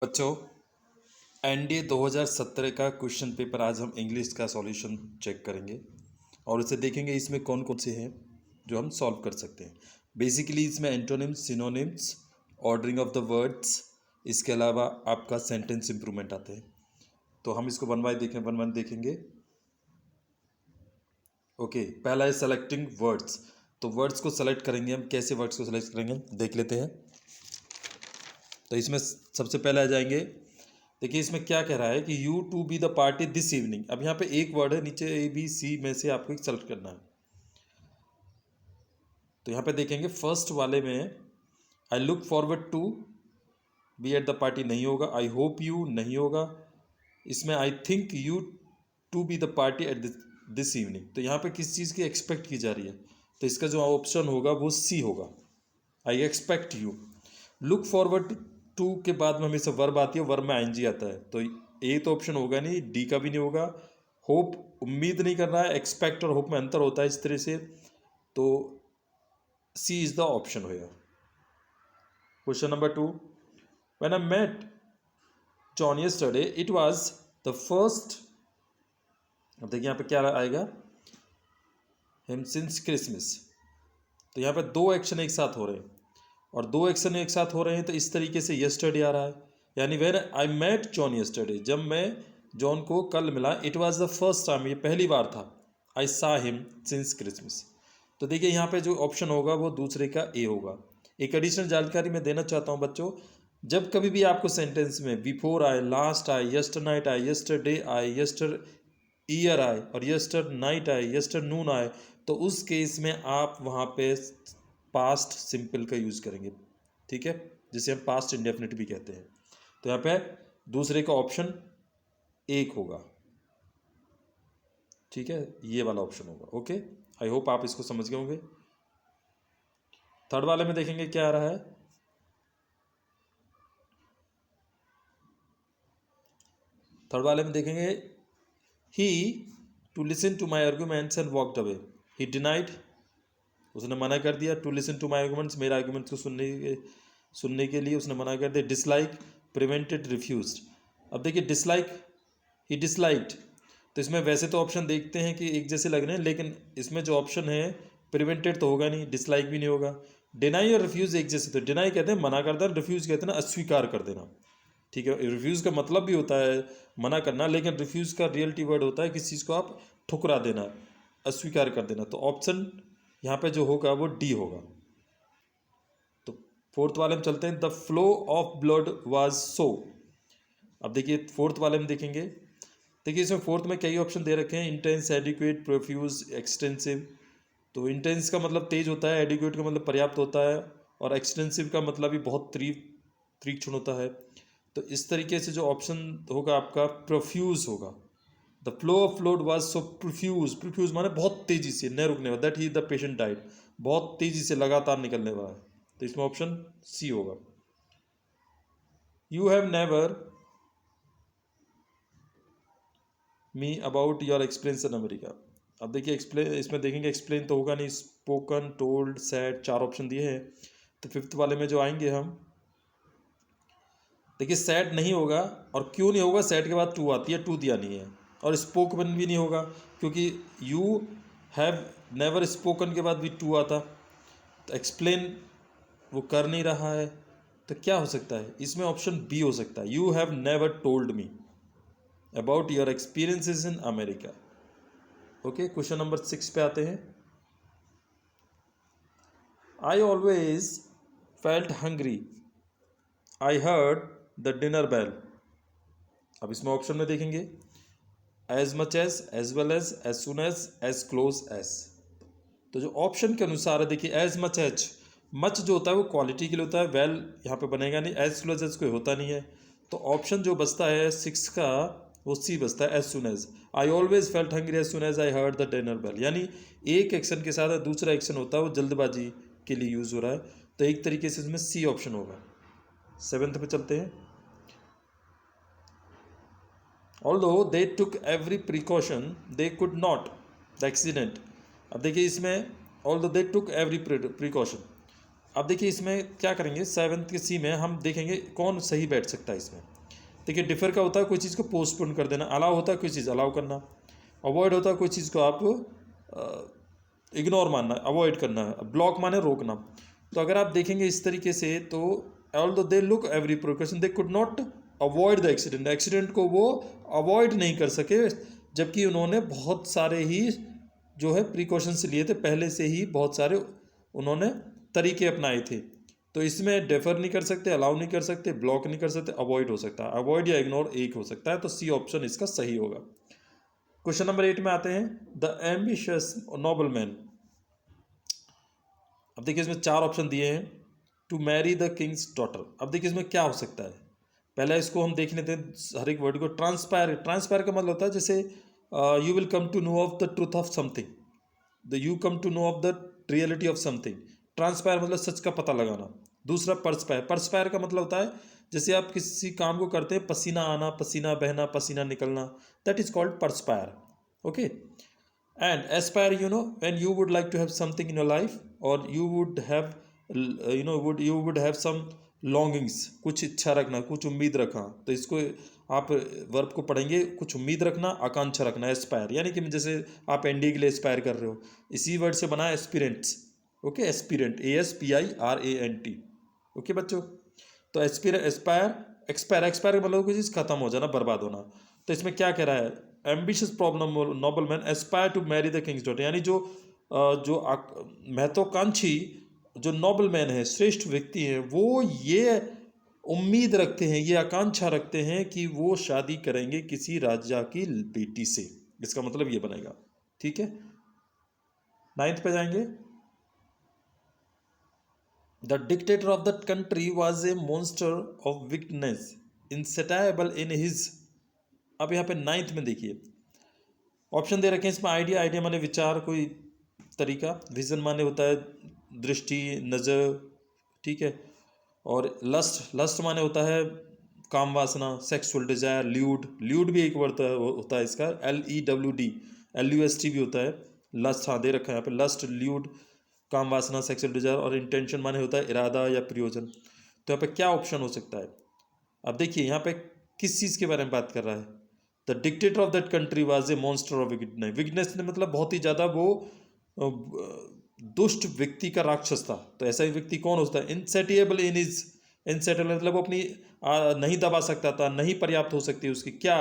बच्चों, एनडीए 2017 का question paper आज हम इंग्लिश का सॉल्यूशन चेक करेंगे और उसे देखेंगे इसमें कौन कौन से हैं जो हम सॉल्व कर सकते हैं। बेसिकली इसमें antonyms, synonyms, ordering of the words, इसके अलावा आपका सेंटेंस इंप्रूवमेंट आते हैं। तो हम इसको वन वन देखेंगे। ओके, पहला है सेलेक्टिंग वर्ड्स। तो वर्ड्स को सेलेक्ट करेंगे हम। कैसे वर्ड्स को सेलेक्ट करेंगे देख लेते हैं। तो इसमें सबसे पहले आ जाएंगे। देखिए इसमें क्या कह रहा है कि you to be the party this evening. अब यहाँ पे एक वर्ड है, नीचे ए बी सी में से आपको एक सेलेक्ट करना है। तो यहाँ पे देखेंगे फर्स्ट वाले में I look forward to be at the party नहीं होगा, आई होप यू नहीं होगा। इसमें I think you to be the party at this evening. तो यहाँ पे किस चीज़ की एक्सपेक्ट की जा रही है, तो इसका जो ऑप्शन होगा वो सी होगा, I expect you. Look forward to के बाद में हमेशा वर्ब आती है, वर्ब में आईएनजी आता है, तो ए तो ऑप्शन होगा नहीं, डी का भी नहीं होगा। होप उम्मीद नहीं कर रहा है, एक्सपेक्ट और होप में अंतर होता है इस तरह से, तो सी इज द ऑप्शन होगा। Question number 2, when I met John yesterday it was the first. अब देखिए यहाँ पे क्या आएगा, हिम सिंस क्रिसमस। तो यहाँ पे दो एक्शन एक साथ हो रहे हैं और दो एक्शन एक साथ हो रहे हैं, तो इस तरीके से यस्टरडे आ रहा है, यानी when I met John yesterday, जब मैं जॉन को कल मिला। It was the first time, ये पहली बार था। आई सा हिम सिंस क्रिसमस। तो देखिए यहाँ पे जो ऑप्शन होगा वो दूसरे का ए होगा। एक एडिशनल जानकारी मैं देना चाहता हूँ बच्चों, जब कभी भी आपको सेंटेंस में बिफोर आए, लास्ट आए, यस्टर नाइट आए, यस्टरडे आए, यस्टर ईयर आए और यस्टर नाइट आए, यस्टर नून आए, तो उस केस में आप वहाँ पे पास्ट सिंपल का यूज़ करेंगे, ठीक है, जिसे हम पास्ट इंडेफिनिट भी कहते हैं। तो यहाँ पे दूसरे का ऑप्शन एक होगा, ठीक है, ये वाला ऑप्शन होगा। ओके, आई होप आप इसको समझ गए होंगे। थर्ड वाले में देखेंगे क्या आ रहा है। थर्ड वाले में देखेंगे he to listen to my arguments and walked away. He denied, उसने मना कर दिया, to listen to my arguments, मेरे आर्गूमेंट्स को सुनने के लिए उसने मना कर दिया। Dislike, prevented, refused. अब देखिए डिसलाइक, ही डिसलाइक्ड, तो इसमें वैसे तो ऑप्शन देखते हैं कि एक जैसे लग रहे हैं, लेकिन इसमें जो ऑप्शन है प्रिवेंटेड तो होगा नहीं, डिसलाइक भी नहीं होगा। डिनाई और रिफ्यूज़ एक जैसे, तो डिनाई कहते हैं मना कर देना, रिफ्यूज़ कहते हैं ना अस्वीकार कर देना, ठीक है। रिफ्यूज़ का मतलब भी होता है मना करना, लेकिन रिफ्यूज़ का रियलिटी वर्ड होता है किसी चीज़ को आप ठुकरा देना, अस्वीकार कर देना। तो ऑप्शन यहाँ पे जो होगा वो डी होगा। तो फोर्थ वाले में चलते हैं, the flow of blood was so. अब देखिए फोर्थ वाले में देखेंगे, देखिए इसमें फोर्थ में कई ऑप्शन दे रखे हैं, इंटेंस, एडिक्वेट, प्रोफ्यूज, एक्सटेंसिव। तो इंटेंस का मतलब तेज होता है, एडिक्वेट का मतलब पर्याप्त होता है, और एक्सटेंसिव का मतलब भी बहुत तीक्ष्ण होता है। तो इस तरीके से जो ऑप्शन होगा आपका प्रोफ्यूज होगा। The flow of fluid was so profuse, profuse माने बहुत तेजी से, न रुकने वाला, that he the patient died, बहुत तेजी से लगातार निकलने वाला है। तो इसमें ऑप्शन सी होगा। You have never me about your experience in America. अब देखिए एक्सप्लेन, इसमें देखेंगे एक्सप्लेन तो होगा नहीं, स्पोकन, टोल्ड, सैड, चार ऑप्शन दिए हैं। तो फिफ्थ वाले में जो आएंगे हम, देखिए सैड नहीं होगा, और क्यों नहीं होगा, सैड के बाद टू आती है, टू दिया नहीं है। और स्पोकन भी नहीं होगा, क्योंकि यू हैव नेवर स्पोकन के बाद भी टू आता। तो एक्सप्लेन वो कर नहीं रहा है, तो क्या हो सकता है, इसमें ऑप्शन बी हो सकता है, you have never told me about your experiences in America. Okay, question number 6 पे आते हैं। I always felt hungry, I heard the dinner bell. अब इसमें ऑप्शन में देखेंगे as much as well as soon as close as. तो जो option के अनुसार है, देखिए एज मच जो होता है वो क्वालिटी के लिए होता है, वेल यहाँ पे बनेगा नहीं, एज क्लोज एज कोई होता नहीं है। तो ऑप्शन जो बचता है 6 का वो सी बचता है, as soon as. I always felt hungry as soon as I heard the dinner bell, यानी एक एक्शन के साथ दूसरा एक्शन होता है वो जल्दबाजी के लिए यूज़ हो रहा है। तो एक तरीके से इसमें सी ऑप्शन होगा। 7th पे चलते हैं। Although they took every precaution, they could not the accident। अब देखिए इसमें although they took every precaution, अब देखिए इसमें क्या करेंगे, 7th के सी में हम देखेंगे कौन सही बैठ सकता है इसमें। देखिए डिफर का होता है कोई चीज़ को पोस्टपोन कर देना, अलाउ होता है कोई चीज़ अलाउ करना, अवॉइड होता है कोई चीज़ को आप इग्नोर मानना, अवॉइड करना, ब्लॉक माने रोकना। तो अगर आप देखेंगे इस तरीके से तो although they look every precaution they could not avoid the accident, accident को वो अवॉइड नहीं कर सके, जबकि उन्होंने बहुत सारे ही जो है प्रिकॉशंस लिए थे, पहले से ही बहुत सारे उन्होंने तरीके अपनाए थे। तो इसमें डेफर नहीं कर सकते, अलाउ नहीं कर सकते, ब्लॉक नहीं कर सकते, अवॉइड हो सकता है, अवॉइड या इग्नोर एक हो सकता है। तो सी ऑप्शन इसका सही होगा। क्वेश्चन नंबर 8 में आते हैं, द एम्बिशियस नोबल मैन। अब देखिए इसमें 4 ऑप्शन दिए हैं, to marry the king's daughter. अब देखिए इसमें क्या हो सकता है, पहले इसको हम देख लेते हैं हर एक वर्ड को। ट्रांसपायर, ट्रांसपायर का मतलब होता है जैसे you will come to know of the truth of something, the you come to know of the reality of something. Transpire मतलब सच का पता लगाना। दूसरा परस्पायर, परस्पायर का मतलब होता है जैसे आप किसी काम को करते हैं, पसीना आना, पसीना बहना, पसीना निकलना, that is called perspire. Okay, and aspire you know when you would like to have something in your life, और you would have you would have some longings, कुछ इच्छा रखना, कुछ उम्मीद रखना। तो इसको आप वर्ब को पढ़ेंगे, कुछ उम्मीद रखना, आकांक्षा रखना, एस्पायर, यानी कि जैसे आप एनडीए के लिए एस्पायर कर रहे हो, इसी वर्ड से बना है aspirants. Okay, aspirant, ASPIRANT। Okay बच्चों, तो एस्पायर, एक्सपायर, एक्सपायर का मतलब कोई चीज़ खत्म हो जाना, बर्बाद होना। तो इसमें क्या कह रहा है, ambitious problem noble man aspire to marry the king's daughter, यानी जो महत्वाकांक्षी जो नोबल मैन है, श्रेष्ठ व्यक्ति हैं, वो ये उम्मीद रखते हैं, ये आकांक्षा रखते हैं कि वो शादी करेंगे किसी राजा की बेटी से। इसका मतलब ये बनेगा। ठीक है, 9th पे जाएंगे। The dictator of the country was a monster of weakness insatiable in his. अब यहाँ पे 9th में देखिए ऑप्शन दे रखे हैं इसमें, आइडिया, आइडिया माने विचार, कोई तरीका, विजन माने होता है दृष्टि, नज़र, ठीक है, और लस्ट, लस्ट माने होता है काम वासना, सेक्सुअल डिजायर, ल्यूड, ल्यूड भी एक वर्ड होता है इसका, LEWD, LUST भी होता है, लस्ट, हाँ दे रखा है यहाँ पे, लस्ट, ल्यूड, काम वासना, सेक्सुअल डिजायर, और इंटेंशन माने होता है इरादा या प्रयोजन। तो यहाँ पे क्या ऑप्शन हो सकता है। अब देखिए यहाँ पे किस चीज़ के बारे में बात कर रहा है, the dictator of that country was a monster of weakness. Weakness ने मतलब बहुत ही ज़्यादा वो दुष्ट व्यक्ति का राक्षस था। तो ऐसा ही व्यक्ति कौन होता है, इनसेटिएबल इन इज, इनसेटिएबल मतलब वो अपनी नहीं दबा सकता था, नहीं पर्याप्त हो सकती उसकी, क्या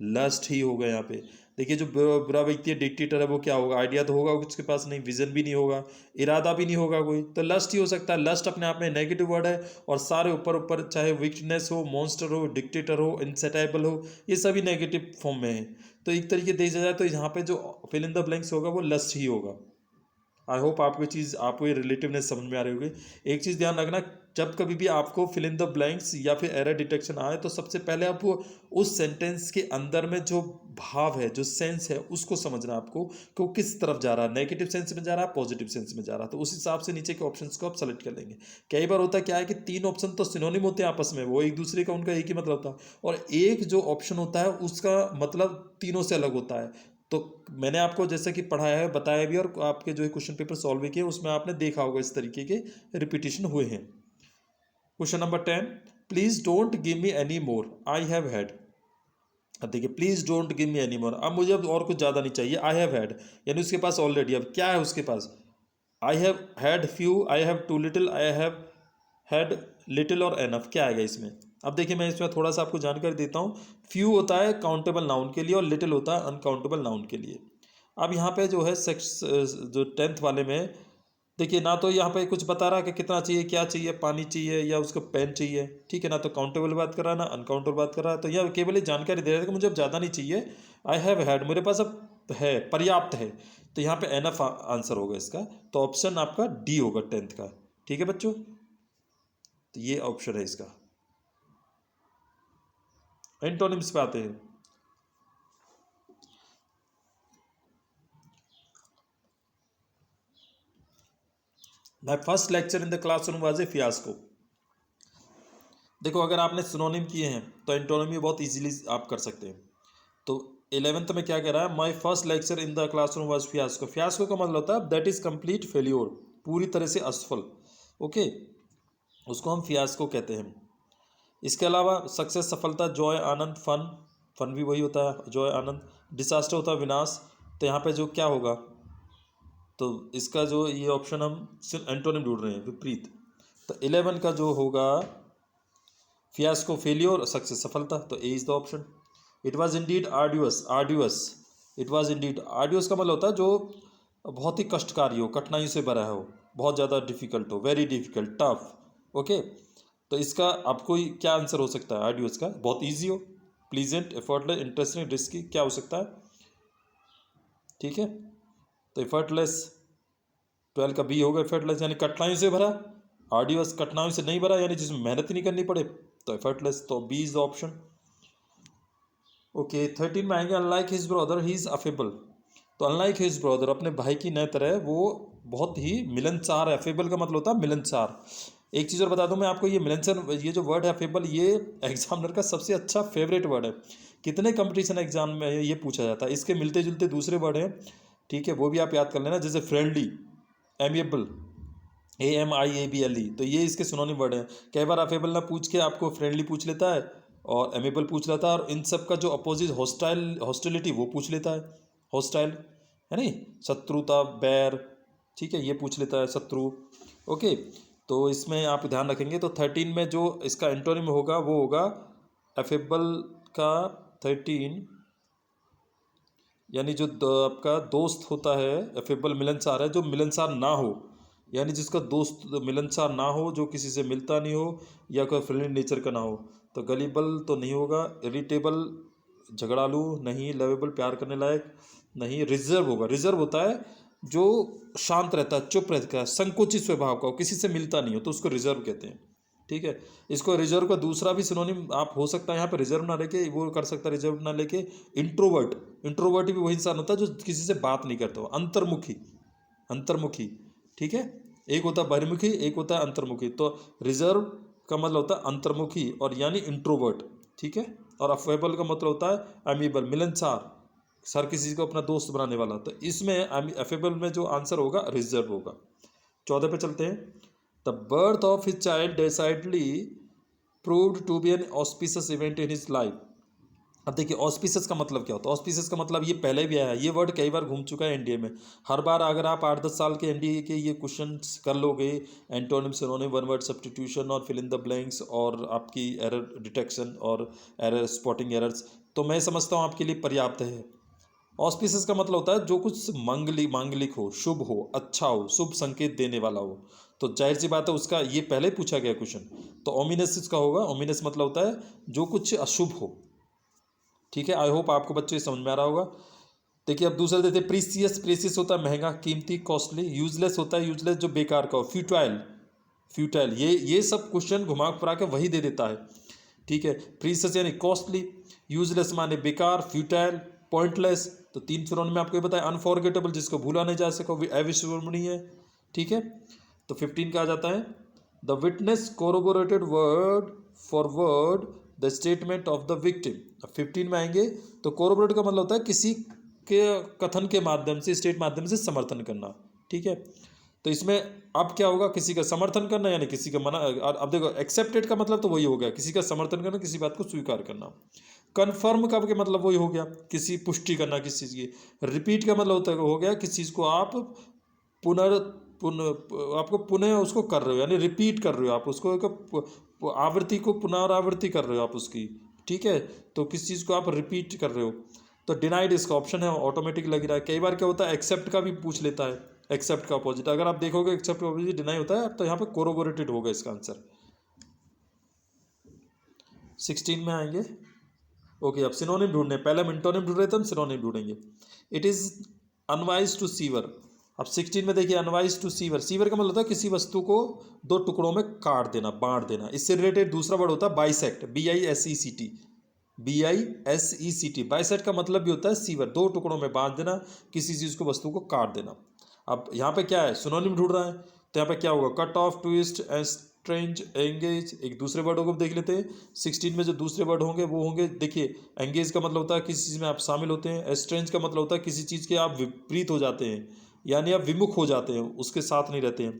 लस्ट ही होगा यहाँ पे। देखिए जो बुरा व्यक्ति है, डिक्टेटर है, वो क्या होगा, आइडिया तो होगा उसके पास, नहीं विजन भी नहीं होगा, इरादा भी नहीं होगा कोई, तो लस्ट ही हो सकता है। लस्ट अपने आप में नेगेटिव वर्ड है, और सारे ऊपर ऊपर चाहे वीकनेस हो, मॉन्स्टर हो, डिक्टेटर हो, इनसेटाइबल हो, ये सभी नेगेटिव फॉर्म में है। तो एक तरीके देखा जाए तो यहाँ पे जो फिल इन द ब्लैंक्स होगा वो लस्ट ही होगा। आई होप आपको ये रिलेटिवनेस समझ में आ रही होगी। एक चीज़ ध्यान रखना, जब कभी भी आपको फिल इन द ब्लैंक्स या फिर एरर डिटेक्शन आए, तो सबसे पहले आप उस सेंटेंस के अंदर में जो भाव है, जो सेंस है, उसको समझना आपको कि वो किस तरफ जा रहा है, नेगेटिव सेंस में जा रहा है, पॉजिटिव सेंस में जा रहा है। तो उस हिसाब से नीचे के ऑप्शंस को आप सेलेक्ट कर लेंगे। कई बार होता क्या है कि 3 ऑप्शन तो सिनोनिम होते हैं आपस में, वो एक दूसरे का, उनका एक ही मतलब होता है, और एक जो ऑप्शन होता है उसका मतलब तीनों से अलग होता है। तो मैंने आपको जैसे कि पढ़ाया है, बताया भी, और आपके जो क्वेश्चन पेपर सॉल्व भी किए उसमें आपने देखा होगा इस तरीके के रिपीटिशन हुए हैं। Question number 10, please don't give me any more, I have had. अब देखिए please don't give me any more, अब मुझे अब और कुछ ज़्यादा नहीं चाहिए, आई हैव हैड, यानी उसके पास ऑलरेडी, अब क्या है उसके पास, I have had few, I have too little, I have had little और एनफ, क्या आएगा इसमें। अब देखिए मैं इसमें थोड़ा सा आपको जानकारी देता हूँ। फ्यू होता है काउंटेबल नाउन के लिए, और लिटिल होता है अनकाउंटेबल नाउन के लिए। अब यहाँ पे जो है जो 10th वाले में देखिए, ना तो यहाँ पे कुछ बता रहा है कि कितना चाहिए, क्या चाहिए, पानी चाहिए या उसको पेन चाहिए, ठीक है ना, तो काउंटेबल बात कर रहा है ना अनकाउंटेबल बात कर रहा है। तो यह केवल जानकारी दे रहा है कि मुझे अब ज़्यादा नहीं चाहिए, आई हैव हैड, मेरे पास अब है, पर्याप्त है। तो यहाँ पे एनफ आंसर होगा इसका। तो ऑप्शन आपका डी होगा 10th का। ठीक है बच्चों, तो ये ऑप्शन है इसका। एंटोनिम्स पे आते हैं। My first lecture in the classroom was a fiasco. देखो अगर आपने सिनोनिम किए हैं तो एंटोनिमी बहुत इजीली आप कर सकते हैं। तो 11th में क्या कह रहा है, my first lecture in the classroom was fiasco. Fiasco का मतलब होता है दैट इज कंप्लीट फेल्योर, पूरी तरह से असफल। ओके, उसको हम फियास्को कहते हैं। इसके अलावा सक्सेस सफलता, जॉय आनंद, फन, फन भी वही होता है जॉय आनंद। डिसास्टर होता है विनाश, तो यहाँ पे जो क्या होगा, तो इसका जो ये ऑप्शन हम सिर्फ एंटोनिम ढूंढ रहे हैं, विपरीत। तो 11 का जो होगा फियास्को फेलियर, सक्सेस सफलता, तो A is the option. It was indeed arduous, arduous, it was indeed arduous का मतलब होता है जो बहुत ही कष्टकारी हो, कठिनाई से भरा हो, बहुत ज़्यादा डिफिकल्ट हो, वेरी डिफिकल्ट, टफ। ओके, तो इसका आपको क्या आंसर हो सकता है आर्ड्यूअस का? बहुत ईजी हो, प्लीजेंट, एफर्टलेस, इंटरेस्टिंग, रिस्की, क्या हो सकता है? ठीक है, तो एफर्टलेस 12 का बी होगा, एफर्टलेस यानी कठिनाई से भरा। आर्ड्यूअस कठिनाई से नहीं भरा, यानी जिसमें मेहनत ही नहीं करनी पड़े, तो एफर्टलेस, तो B is the option. Okay, 13 में आएंगे unlike his brother he is affable. तो अनलाइक हिज ब्रदर, अपने भाई की नए तरह वो बहुत ही मिलनसार है। अफेबल का मतलब होता है मिलनसार। एक चीज़ और बता दूं मैं आपको, ये मिलनसार, ये जो वर्ड है अफेबल, ये एग्जामिनर का सबसे अच्छा फेवरेट वर्ड है। कितने कंपटीशन एग्जाम में ये पूछा जाता है। इसके मिलते जुलते दूसरे वर्ड हैं, ठीक है, वो भी आप याद कर लेना, जैसे फ्रेंडली, एमिएबल, AMIABLE, तो ये इसके सिनोनिम वर्ड हैं। कई बार अफेबल ना पूछ के आपको फ्रेंडली पूछ लेता है, और एमेबल पूछ लेता है, और इन सब का जो अपोजिट हॉस्टिलिटी वो पूछ लेता है, हॉस्टाइल है नहीं, शत्रुता, बैर, ठीक है, ये पूछ लेता है, शत्रु। ओके, तो इसमें आप ध्यान रखेंगे। तो 13 में जो इसका एंटोनिम होगा वो होगा अफेबल का 13, यानी जो आपका दोस्त होता है, अफेबल मिलनसार है, जो मिलनसार ना हो, यानी जिसका दोस्त मिलनसार ना हो, जो किसी से मिलता नहीं हो, या कोई फ्रेंडली नेचर का ना हो। तो गलीबल तो नहीं होगा, इरिटेबल झगड़ालू नहीं, लवेबल प्यार करने लायक नहीं, रिजर्व होगा। रिजर्व होता है जो शांत रहता है, चुप रहता है, संकुचित स्वभाव का हो, किसी से मिलता नहीं हो, तो उसको रिजर्व कहते हैं। ठीक है, इसको रिजर्व का दूसरा भी सिनोनिम आप हो सकता है यहाँ पे, रिजर्व ना लेके वो कर सकता है, रिजर्व ना लेके इंट्रोवर्ट। इंट्रोवर्ट भी वही इंसान होता है जो किसी से बात नहीं करता हो, अंतर्मुखी, अंतर्मुखी, ठीक है। एक होता है बहिर्मुखी, एक होता है अंतर्मुखी। तो रिजर्व का मतलब होता है अंतर्मुखी, और यानी इंट्रोवर्ट, ठीक है। और अफेबल का मतलब होता है अमीबल, मिलनसार, सर किसी को अपना दोस्त बनाने वाला। तो इसमें अफेबल में जो आंसर होगा रिजर्व होगा। 14 पे चलते हैं। The birth of his child decidedly proved to be an auspicious event in his life। अब देखिए ऑस्पिशियस का मतलब क्या होता है। ऑस्पिशियस का मतलब ये पहले भी आया है, ये वर्ड कई बार घूम चुका है एनडीए में। हर बार अगर आप 8-10 साल के एनडीए के ये क्वेश्चन कर लोगे, antonym, synonym, one word substitution और फिल इन द ब्लैंक्स, और आपकी एरर डिटेक्शन और एरर स्पॉटिंग एरर्स, तो मैं समझता हूँ आपके लिए पर्याप्त है। ऑस्पिशियस का मतलब होता है जो कुछ मांगलिक हो, शुभ हो, अच्छा हो, शुभ संकेत देने वाला हो। तो जाहिर सी बात है उसका ये पहले पूछा गया क्वेश्चन। तो ओमिनस इसका होगा। ओमिनस मतलब होता है जो कुछ अशुभ हो, ठीक है। आई होप आपको बच्चे समझ में आ रहा होगा। देखिए अब दूसरा देते, प्रीसियस, प्रीसियस होता है महंगा, कीमती, कॉस्टली। यूजलेस होता है यूजलेस जो बेकार का हो, फ्यूटाइल, फ्यूटाइल, ये सब क्वेश्चन घुमा फिरा के वही दे देता है, ठीक है। प्रीसियस यानी कॉस्टली, यूजलेस माने बेकार, फ्यूटाइल, पॉइंटलेस। तो 3 फिर में आपको ये बताया, अनफॉरगेटेबल जिसको भूला नहीं जा सका, अविस्मरणीय, ठीक है। तो 15 का आ जाता है, the witness corroborated word for word the statement of the victim. अब 15 में आएंगे तो कोरोबोरेट का मतलब होता है किसी के कथन के माध्यम से, स्टेट माध्यम से समर्थन करना, ठीक है। तो इसमें अब क्या होगा, किसी का समर्थन करना यानी किसी का मना। और अब देखो एक्सेप्टेड का मतलब तो वही हो गया, किसी का समर्थन करना, किसी बात को स्वीकार करना। कन्फर्म का मतलब वही हो गया, किसी पुष्टि करना किसी चीज़ की। रिपीट का मतलब होता है हो गया किसी चीज़ को आप आपको पुनः उसको कर रहे हो, यानी रिपीट कर रहे हो आप उसको, एक आवृत्ति को पुनरावृत्ति कर रहे हो आप उसकी, ठीक है। तो किस चीज़ को आप रिपीट कर रहे हो। तो डिनाइड इसका ऑप्शन है, ऑटोमेटिक लग रहा है। कई बार क्या होता है एक्सेप्ट का भी पूछ लेता है, एक्सेप्ट का अपोजिट अगर आप देखोगे, एक्सेप्ट का अपोजिट डिनाई होता है, तो यहाँ पे कोरोबोरेटेड होगा इसका आंसर। 16 में आएंगे। ओके, अब सिनोनिम ढूंढने, पहले हम इंटोनिम ढूंढ रहे थे, हम सिनोनिम ढूंढेंगे। It is unwise to sever. अब 16 में देखिए, अनवाइज टू सीवर, सीवर का मतलब होता है किसी वस्तु को 2 टुकड़ों में काट देना, बांट देना। इससे रिलेटेड दूसरा वर्ड होता है बाइसेक्ट, BISECT, BISECT। बाइसेक्ट का मतलब भी होता है सीवर, 2 टुकड़ों में बांट देना, किसी चीज़ को, वस्तु को काट देना। अब यहाँ पे क्या है, सिनोनिम ढूंढ रहा है, तो यहाँ पे क्या होगा, cut off, twist, estrange, engage. एक दूसरे वर्डों को देख लेते हैं। 16 में जो दूसरे वर्ड होंगे वो होंगे, देखिए एंगेज का मतलब होता है किसी चीज़ में आप शामिल होते हैं। एस्ट्रेंज का मतलब होता है किसी चीज़ के आप विपरीत हो जाते हैं, यानी आप विमुख हो जाते हैं, उसके साथ नहीं रहते हैं।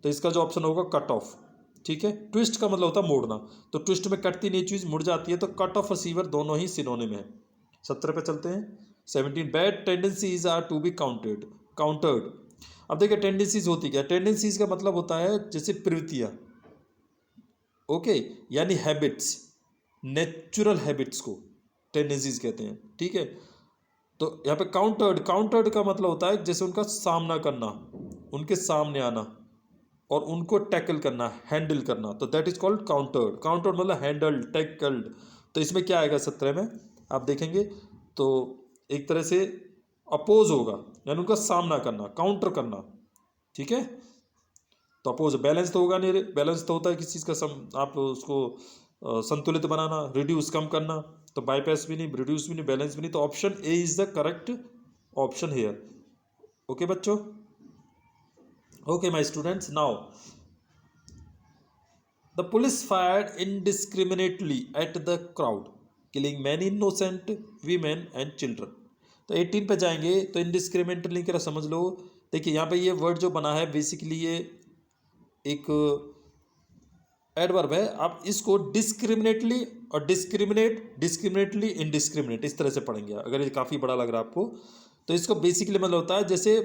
तो इसका जो ऑप्शन होगा कट ऑफ। ठीक है, ट्विस्ट का मतलब होता है मोड़ना, तो ट्विस्ट में कटती नहीं चीज़ मुड़ जाती है, तो कट ऑफ और सीवर दोनों ही सिनोनिम है। 17 पे चलते हैं। 17 bad tendencies are to be countered. अब देखिए टेंडेंसीज होती क्या, टेंडेंसीज का मतलब होता है जैसे प्रवृत्तियाँ, ओके, यानी हैबिट्स, नेचुरल हैबिट्स को टेंडेंसीज कहते हैं। ठीक है, तो यहाँ पे काउंटर्ड का मतलब होता है जैसे उनका सामना करना, उनके सामने आना और उनको टैकल करना, हैंडल करना, तो दैट इज कॉल्ड काउंटर्ड मतलब हैंडल्ड, टैकल्ड। तो इसमें क्या आएगा 17 में आप देखेंगे तो एक तरह से अपोज होगा, यानी उनका सामना करना, काउंटर करना। ठीक है, तो अपोज बैलेंस तो होगा नहीं, बैलेंस तो होता है किसी चीज़ का आप उसको संतुलित बनाना, रिड्यूस कम करना, तो बाईपास भी नहीं, रिड्यूस भी नहीं, बैलेंस भी नहीं, तो option A is the correct option here. Okay बच्चों, okay my students, now the police fired indiscriminately at the crowd killing many innocent women and children. तो 18 पे जाएंगे तो इनडिस्क्रिमिनेटली की समझ लो। देखिए यहाँ पे ये वर्ड जो बना है बेसिकली ये एक एडवर्ब है, आप इसको डिस्क्रिमिनेटली और डिस्क्रिमिनेटली इनडिस्क्रिमिनेट इस तरह से पढ़ेंगे। अगर ये काफ़ी बड़ा लग रहा है आपको, तो इसको बेसिकली मतलब होता है जैसे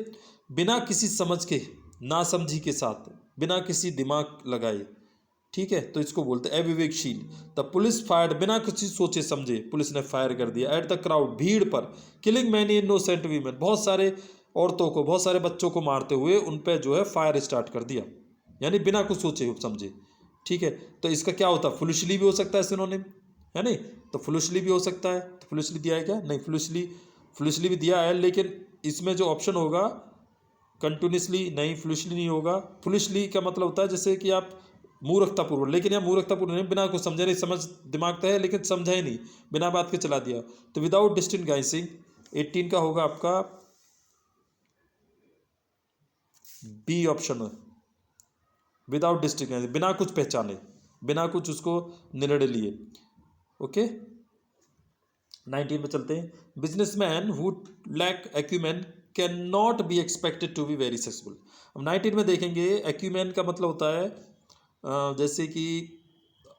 बिना किसी समझ के, नासमझी के साथ, बिना किसी दिमाग लगाए। ठीक है, तो इसको बोलते हैं अविवेकशील। द पुलिस फायर्ड, बिना किसी सोचे समझे पुलिस ने फायर कर दिया एट द क्राउड, भीड़ पर, किलिंग मैनी इनोसेंट वीमेन, बहुत सारे औरतों को, बहुत सारे बच्चों को मारते हुए उन पर जो है फायर स्टार्ट कर दिया, यानी बिना कुछ सोचे समझे। ठीक है, तो इसका क्या होता है, फुलिशली भी हो सकता है सिनोनिम, है नहीं, तो फुलिशली भी हो सकता है। तो फुलिशली दिया है क्या, नहीं, फुलिशली भी दिया है, लेकिन इसमें जो ऑप्शन होगा कंटिन्यूसली, नहीं फुलिशली नहीं होगा। फुलिशली का मतलब होता है जैसे कि आप मूर्खतापूर्वक, लेकिन यहाँ मूर्खतापूर्वक नहीं, बिना कुछ समझे नहीं, समझ दिमाग तो है लेकिन समझा ही नहीं, बिना बात के चला दिया। तो विदाउट डिस्टिंग्विशिंग 18 का होगा आपका बी ऑप्शन है, विदाउट डिस्टिंग्विशिंग, बिना कुछ पहचाने, बिना कुछ उसको निर्णय लिए। ओके, 19 में चलते हैं। Businessman who lack acumen can not be expected to be very successful. अब 19 में देखेंगे एक्यूमेन का मतलब होता है जैसे कि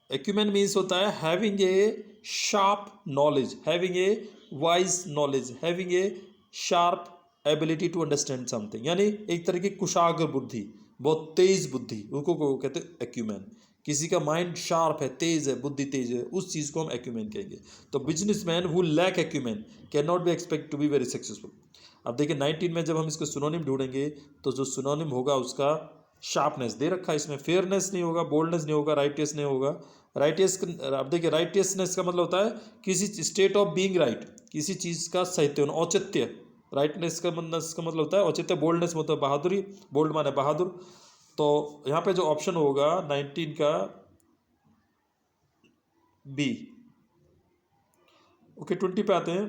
एक्यूमेन मीन्स होता है having a sharp knowledge, having a wise knowledge, having a sharp ability to understand something, यानी एक तरह की कुशाग्र बुद्धि, बहुत तेज बुद्धि, उनको कहते हैं एक्यूमेन। किसी का माइंड शार्प है, तेज है, बुद्धि तेज है, उस चीज़ को हम एक्यूमेन कहेंगे। तो businessman who lack acumen can not be expect to be very successful. अब देखिए 19 में जब हम इसको सिनोनिम ढूंढेंगे तो जो सिनोनिम होगा उसका शार्पनेस दे रखा है इसमें, फेयरनेस नहीं होगा, बोल्डनेस नहीं होगा, राइटियस नहीं होगा। राइटियस, अब देखिए राइटियसनेस का मतलब होता है किसी स्टेट ऑफ बीइंग राइट, किसी चीज़ का सत्य होना, औचित्य। राइटनेस का मतलब होता है औचित्य, बोल्डनेस मतलब बहादुरी, बोल्ड माने बहादुर। तो यहाँ पे जो ऑप्शन होगा 19 का बी। ओके, 20 पे आते हैं।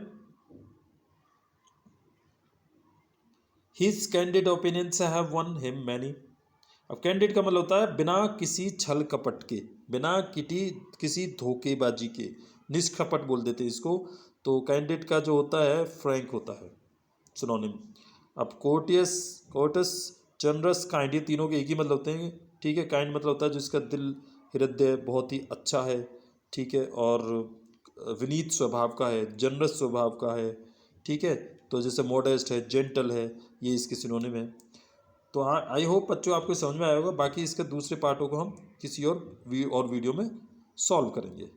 His candid opinions have one him many. अब कैंडिड का मतलब होता है बिना किसी छल कपट के, बिना किसी धोखेबाजी के, निष्कपट बोल देते हैं इसको। तो कैंडिड का जो होता है फ्रैंक होता है सिनोनिम। अब कोर्टस, जनरस, काइंड, ये तीनों के एक ही मतलब होते हैं। ठीक है, काइंड मतलब होता है जिसका दिल, हृदय बहुत ही अच्छा है। ठीक है, और विनीत स्वभाव का है, जनरस स्वभाव का है। ठीक है, तो जैसे मॉडेस्ट है, जेंटल है, ये इसके सिनोनिम है। तो आई होप बच्चों आपको समझ में आया होगा। बाकी इसके दूसरे पार्टों को हम किसी और वीडियो में सॉल्व करेंगे।